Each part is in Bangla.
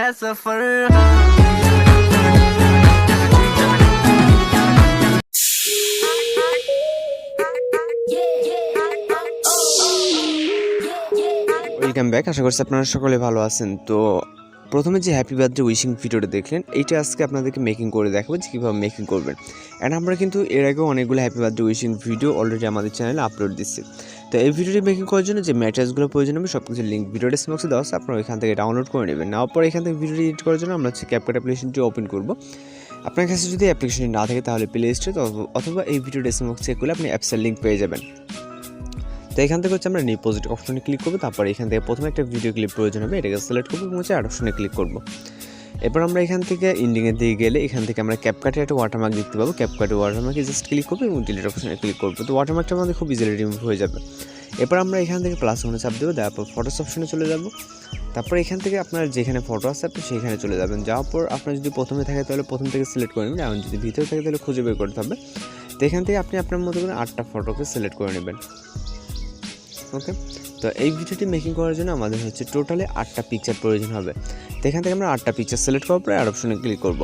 है सफर। Welcome back. আশা করছি আপনারা সকলে ভালো আছেন। তো প্রথমে যে হ্যাপি বার্থডে উইশিং ভিডিওটা দেখলেন, এইটা আজকে আপনাদেরকে মেকিং করে দেখাবো যে কীভাবে মেকিং করবেন। অ্যান্ড আমরা কিন্তু এর আগেও অনেকগুলো happy birthday wishing video already আমাদের চ্যানেলে আপলোড দিচ্ছি। তো এই ভিডিওটি মেকিং করার জন্য যে ম্যাটেরিয়ালসগুলো প্রয়োজন হবে সব কিছু লিঙ্ক ভিডিও ডেসক্রিপশনে দেওয়া আছে, আপনারা ওইখান থেকে ডাউনলোড করে নেবেন। নেওয়ার পর এখান থেকে ভিডিওটি এডিট করার জন্য আমরা হচ্ছে CapCut অ্যাপ্লিকেশনটি ওপেন করব। আপনার কাছে যদি অ্যাপ্লিকেশনটি না থাকে তাহলে প্লে স্টোরে অথবা এই ভিডিও ডেসক্রিপশন চেক করলে আপনি অ্যাপসের লিঙ্ক পেয়ে যাবেন। তো এখান থেকে হচ্ছে আমরা নিউ প্রজেক্ট অপশনে ক্লিক করবো। তারপর এখান থেকে প্রথমে একটা ভিডিও ক্লিপ প্রয়োজন হবে, এটাকে সিলেক্ট করবো এবং হচ্ছে অ্যাড অপশনে ক্লিক করবো। এরপর আমরা এখান থেকে ইন্ডিংয়ের দিকে গেলে এখান থেকে আমরা ক্যাপকাটে একটা ওয়াটারমার্ক দেখতে পাবো। ক্যাপকাটে ওয়াটারমার্কে জাস্ট ক্লিক করবো এবং ডিলিট অপশনে ক্লিক করবো। তো ওয়াটারমার্কটা আমাদের খুব ইজিলি রিমুভ হয়ে যাবে। এরপর আমরা এখান থেকে প্লাস ওখানে চাপ দেবো, তারপর ফটোস অপশনে চলে যাব। তারপর এখান থেকে আপনার যেখানে ফটো আছে আপনি সেইখানে চলে যাবেন। যাওয়ার পর আপনার যদি প্রথমে থাকে তাহলে প্রথম থেকে সিলেক্ট করে নেবেন, এবং যদি ভিতরে থাকে তাহলে খুঁজে বের করতে হবে। তো এখান থেকে আপনি আপনার মতো করে 8টা ফটোকে সিলেক্ট করে নেবেন। ওকে, তো এই ভিডিওটি মেকিং করার জন্য আমাদের হচ্ছে টোটালি 8টা পিকচার প্রয়োজন হবে। তো এখান থেকে আমরা 8টা পিকচার সিলেক্ট করার পরে অ্যাড অপশনে ক্লিক করব।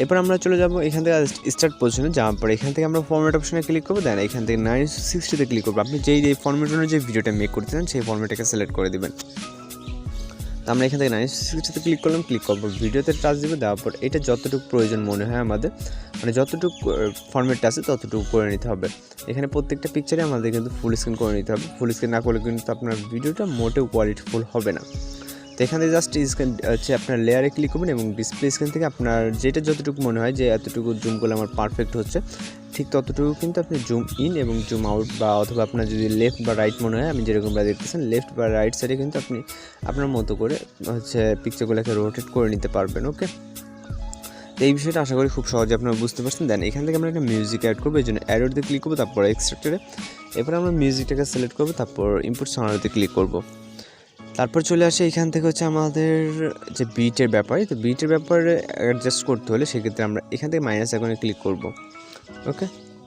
এরপর আমরা চলে যাব এখান থেকে স্টার্ট পজিশনে। যাওয়ার পরে এখান থেকে আমরা ফরম্যাট অপশনে ক্লিক করবো, দেন এখান থেকে 960তে ক্লিক করবো। আপনি যেই ফরম্যাট অনুযায়ী যে ভিডিওটা মেক করতে চান সেই ফরম্যাটটাকে সিলেক্ট করে দেবেন। তো আমরা এখান থেকে 960তে ক্লিক করলাম, ক্লিক করবো, ভিডিওতে টাচ দেবো। দেওয়ার পর এটা যতটুকু প্রয়োজন মনে হয় আমাদের, মানে যতটুকু ফরম্যাটটা আছে ততটুকু করে নিতে হবে। এখানে প্রত্যেকটা পিকচারে আমাদের কিন্তু ফুল স্ক্রিন করে নিতে হবে। ফুল স্ক্রিন না করলে কিন্তু আপনার ভিডিওটা মোটেও কোয়ালিটিফুল হবে না। তো এখানে জাস্ট স্ক্রিন হচ্ছে আপনার লেয়ারে ক্লিক করবেন এবং ডিসপ্লে স্ক্রিন থেকে আপনার যেটা যতটুকু মনে হয় যে এতটুকু জুম করলে আমার পারফেক্ট হচ্ছে, ঠিক ততটুকু কিন্তু আপনি জুম ইন এবং জুম আউট, বা অথবা আপনার যদি লেফট বা রাইট মনে হয়, আমি যেরকমভাবে দেখতেছেন লেফট বা রাইট সাইডে কিন্তু আপনি আপনার মতো করে হচ্ছে পিকচারগুলোকে রোটেট করে নিতে পারবেন। ওকে, তো এই বিষয়টা আশা করি খুব সহজে আপনারা বুঝতে পারছেন। দেন এখান থেকে আমরা একটা মিউজিক অ্যাড করবো, এই জন্য অ্যাডোতে ক্লিক করবো, তারপর এক্সট্রাক্টরে। এরপর আমরা মিউজিকটাকে সিলেক্ট করবো, তারপর ইনপুট সাউন্ডে ক্লিক করবো। তারপর চলে আসে এখান থেকে হচ্ছে আমাদের যে বিটের ব্যাপারে। তো বিটের ব্যাপারে অ্যাডজাস্ট করতে হলে সেক্ষেত্রে আমরা এখান থেকে মাইনাস আইকনে ক্লিক করব। ওকে,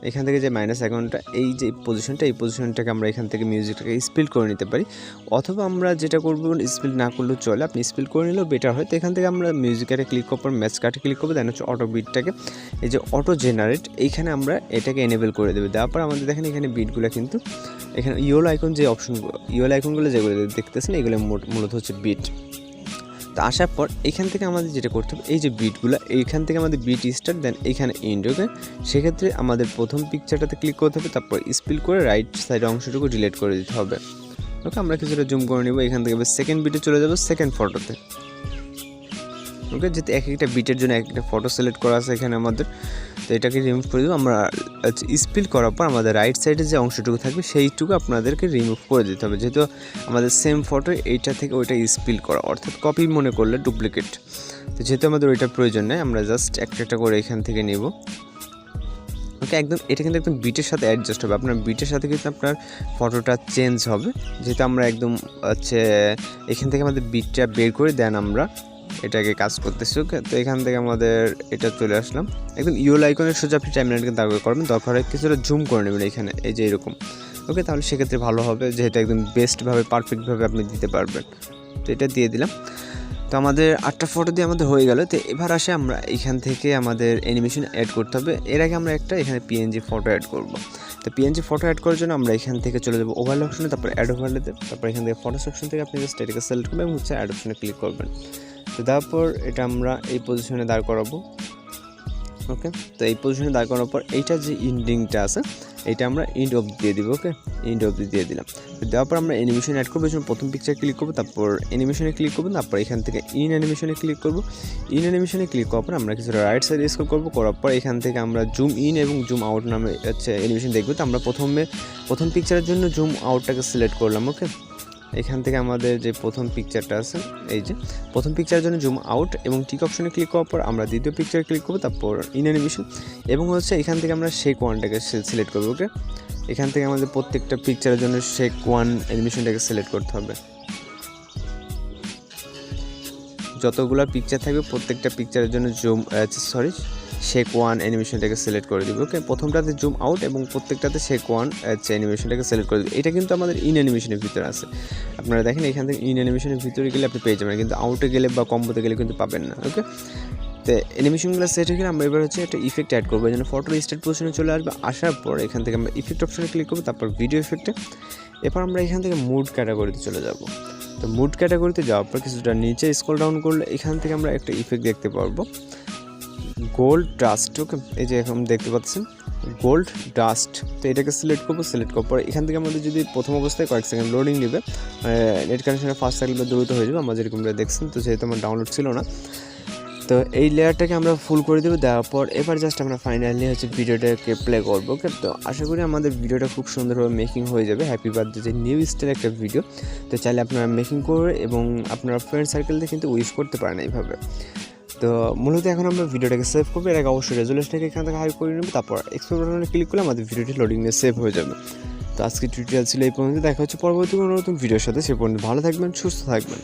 এখান থেকে যে মাইনাস আইকনটা, এই যে পজিশনটা, এই পজিশনটাকে আমরা এখান থেকে মিউজিকটাকে স্পিড করে নিতে পারি, অথবা আমরা যেটা করবো স্পিড না করলেও চলে, আপনি স্পিড করে নিলেও বেটার হয়। তো এখান থেকে আমরা মিউজিকারে ক্লিক করার পর ম্যাচ কাটে ক্লিক করবো, দেন হচ্ছে অটো বিটটাকে, এই যে অটো জেনারেট, এইখানে আমরা এটাকে এনেবল করে দেবো। দেওয়ার পর আমাদের দেখেন এখানে বিটগুলো কিন্তু এখানে ইয়েলো আইকন, যে অপশনগুলো ইয়েলো আইকনগুলো যেগুলো দেখতেছেন এগুলো মূলত হচ্ছে বিট। তো আসার পর এখান থেকে আমাদের যেটা করতে হবে, এই যে বিটগুলো এইখান থেকে আমাদের বিট স্টার্ট, দেন এখানে এন্ড। ওকে, সেক্ষেত্রে আমাদের প্রথম পিকচারটাতে ক্লিক করতে হবে, তারপর স্পিড করে রাইট সাইড অংশটুকু ডিলিট করে দিতে হবে। ওকে, আমরা কিছুটা জুম করে নেব। এখান থেকে সেকেন্ড বিটে চলে যাবো, সেকেন্ড ফটোতে। ওকে, যেহেতু এক একটা বিটের জন্য এক একটা ফটো সিলেক্ট করা আছে এখানে আমাদের, তো এটাকে রিমুভ করে দেবো আমরা। স্পিল করার পর আমাদের রাইট সাইডে যে অংশটুকু থাকবে সেইটুকু আপনাদেরকে রিমুভ করে দিতে হবে, যেহেতু আমাদের সেম ফটো এইটা থেকে ওইটা স্পিল করা, অর্থাৎ কপি মনে করলে ডুপ্লিকেট। তো যেহেতু আমাদের ওইটার প্রয়োজন নেই, আমরা জাস্ট একটা একটা করে এখান থেকে নেব। ওকে, একদম এটা কিন্তু একদম বিটের সাথে অ্যাডজাস্ট হবে, আপনার বিটের সাথে কিন্তু আপনার ফটোটা চেঞ্জ হবে, যেহেতু আমরা একদম হচ্ছে এখান থেকে আমাদের বিটটা বের করে দেন আমরা এটাকে কাজ করতেছি। ওকে, তো এখান থেকে আমাদের এটা চলে আসলাম, একদম ইয়েলো আইকনের সোজা আপনি টাইমলাইনকে দাঁড় করবেন, দরকার হয় কিছুটা জুম করে নেবেন এখানে, এই যে এরকম। ওকে, তাহলে সেক্ষেত্রে ভালো হবে, যেহেতু একদম বেস্টভাবে পারফেক্টভাবে আপনি দিতে পারবেন। তো এটা দিয়ে দিলাম। তো আমাদের 8টা ফটো দিয়ে আমাদের হয়ে গেল। তো এবার আসে আমরা এখান থেকে আমাদের অ্যানিমেশন অ্যাড করতে হবে। এর আগে আমরা একটা এখানে পিএনজি ফটো অ্যাড করব। তো পিএনজি ফটো অ্যাড করার জন্য আমরা এখান থেকে চলে যাবো ওভারলে অপশনে, তারপর অ্যাড ওভারলেতে, তারপর এখান থেকে ফটোস অপশন থেকে আপনি জাস্ট এটাকে সিলেক্ট করবেন এবং হচ্ছে অ্যাড অপশনে ক্লিক করবেন। তো তারপর এটা আমরা এই পজিশনে দাঁড় করাবো। ওকে, তো এই পজিশনে দাঁড় করানোর পর এইটা যে ইন্ডিংটা আছে এইটা আমরা ইন্ড অবধি দিয়ে দিব। ওকে, ইন্ড অবধি দিয়ে দিলাম। তো দেওয়ার পর আমরা অ্যানিমেশন অ্যাড করবো, প্রথম পিকচার ক্লিক করবো, তারপর অ্যানিমেশনে ক্লিক করবো, তারপর এখান থেকে ইন অ্যানিমেশনে ক্লিক করবো। ইন অ্যানিমেশনে ক্লিক করার পর আমরা কিছুটা রাইট সাইড স্ক্রল করবো, করার পর এখান থেকে আমরা জুম ইন এবং জুম আউট নামে হচ্ছে অ্যানিমেশন দেখবো। তো আমরা প্রথম পিকচারের জন্য জুম আউটটাকে সিলেক্ট করলাম। ওকে, এখান থেকে আমাদের যে প্রথম পিকচারটা আছে, এই যে প্রথম পিকচারের জন্য জুম আউট এবং টিক অপশনে ক্লিক করার পর আমরা দ্বিতীয় পিকচারে ক্লিক করবো, তারপর ইন অ্যানিমেশন, এবং হচ্ছে এখান থেকে আমরা শেক ওয়ানটাকে সিলেক্ট করবো। ওকে, এখান থেকে আমাদের প্রত্যেকটা পিকচারের জন্য শেক ওয়ান অ্যানিমেশনটাকে সিলেক্ট করতে হবে। যতগুলো পিকচার থাকবে প্রত্যেকটা পিকচারের জন্য শেক ওয়ান অ্যানিমেশনটাকে সিলেক্ট করে দিব। ওকে, প্রথমটাতে জুম আউট এবং প্রত্যেকটাতে শেক ওয়ান অ্যানিমেশনটাকে সিলেক্ট করে দিব। এটা কিন্তু আমাদের ইন অ্যানিমেশনের ভিতরে আছে। আপনারা দেখেন এখান থেকে ইন অ্যানিমেশনের ভিতরে গেলে আপনি পেয়ে যাবেন, কিন্তু আউটে গেলে বা কম্বোতে গেলে কিন্তু পাবেন না। ওকে, তো অ্যানিমেশনগুলো সেট হয়ে গেলে আমরা এবার হচ্ছে একটা ইফেক্ট অ্যাড করবো। এই জন্য ফটোর স্টার্ট পজিশনে চলে আসবে, আসার পর এখান থেকে আমরা ইফেক্ট অপশনে ক্লিক করবো, তারপর ভিডিও ইফেক্টে। এরপর আমরা এখান থেকে মুড ক্যাটাগরিতে চলে যাব। তো মুড ক্যাটাগরিতে যাওয়ার পর কিছুটা নিচে স্ক্রল ডাউন করলে এখান থেকে আমরা একটা ইফেক্ট দেখতে পারবো, গোল্ড ডাস্ট। ওকে, এই যে এখন দেখতে পাচ্ছেন গোল্ড ডাস্ট। তো এটাকে সিলেক্ট করবো, সিলেক্ট করার পর এখান থেকে আমাদের যদি প্রথম অবস্থায় কয়েক সেকেন্ড লোডিং নেবে, নেট কানেকশনে ফার্স্ট থাকলে দ্রুত হয়ে যাবে, আমরা যেরকম দেখছেন। তো যেহেতু আমার ডাউনলোড ছিল না, তো এই লেয়ারটাকে আমরা ফুল করে দেবো। দেওয়ার পর এবার জাস্ট আমরা ফাইনালি হচ্ছে ভিডিওটাকে প্লে করবো। ওকে, তো আশা করি আমাদের ভিডিওটা খুব সুন্দরভাবে মেকিং হয়ে যাবে। হ্যাপি বার্থডে যে নিউ স্টাইল একটা ভিডিও, তো চাইলে আপনারা মেকিং করে এবং আপনারা ফ্রেন্ড সার্কেলতে কিন্তু উইশ করতে পারেন এইভাবে। তো মূলত এখন আমরা ভিডিওটাকে সেভ করবো। এর আগে অবশ্যই রেজুলেশনটাকে এখান থেকে হাই করে নেব, তারপর এক্সপোর্ট বাটনে ক্লিক করলে আমাদের ভিডিওটি লোডিং নিয়ে সেভ হয়ে যাবে। তো আজকে টিউটোরিয়াল ছিল এই পর্যন্ত। দেখা হচ্ছে পরবর্তী কোনো নতুন ভিডিওর সাথে। সে পর্যন্ত ভালো থাকবেন, সুস্থ থাকবেন।